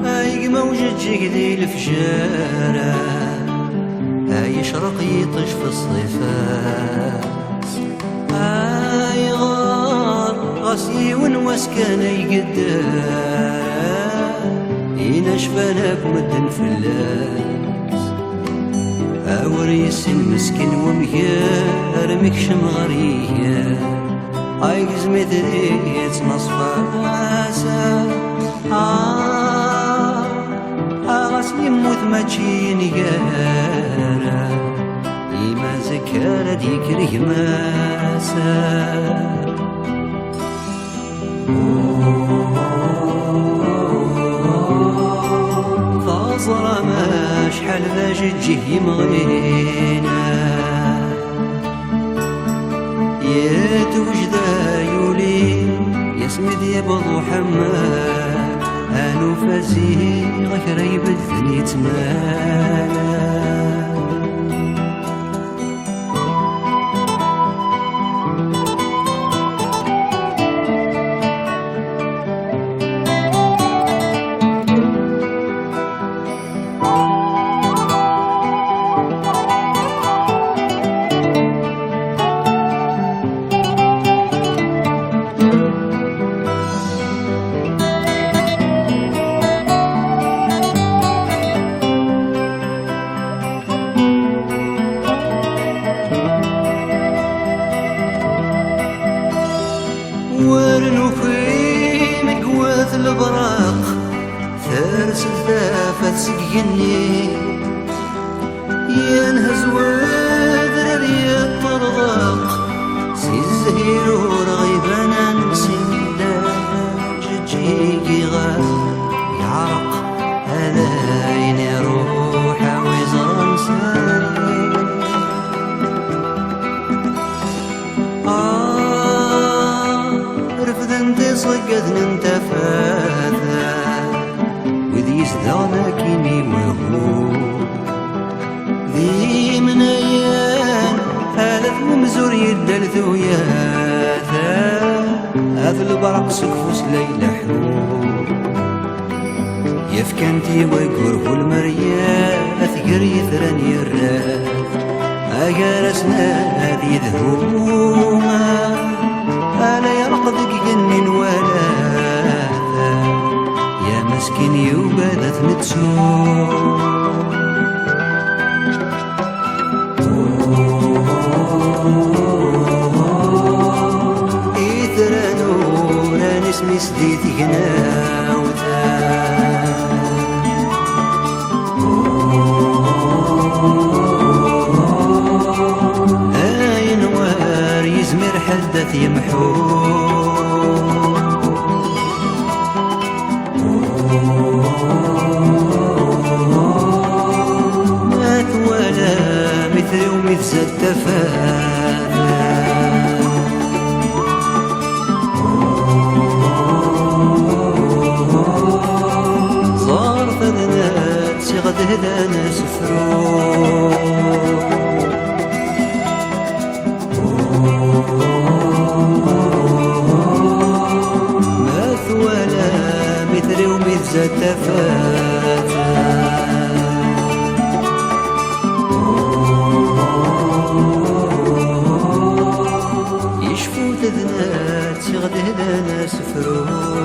هاي موجة جيدي الفجارة هاي يشرق يطش في الصفات هاي غار غاسي ونواس كان يقدر ينشفنا بمدن فلاس أوريس المسكين وميار مكشم غريا هاي قزمت ريت نصفاسا غاس يموت ما تشين يارا إما زكارة ديكره ماسا فاصرة ما شحال باش تجيه يمغينا يا توجدا يولي يسمد يبضو حماد انو فازي غير يبدل يتمالا ورنو في مقوات البراق ثارس الثافة سقيني ينهز وذر الطرق سي الزهير ورغيبانا نسينا جيجي غاب يعرق هذاين روح وزر نساني صقتنا انت فاثا وذي يزدغنا كيني وهو ذي من ايام هالف ومزور يدل ثوياثا هذا البرق سقفوس ليلة حروب يفكنتي ويقره المرياث قريثرا يراث اجارسنا هذي ذهوما ألا يرقدك جنن ولا يا مسكين يوبادت نتسوق إثرى نورا نسمي سديت جناوتا هاي نوار يزمر حدث يمحو مات ولا مثل ومثل تفاثا صار فذنات سغد هدانا سفرو مثولا مثل ومثل تفاتا يشفو تذنات سغد هدانا سفرو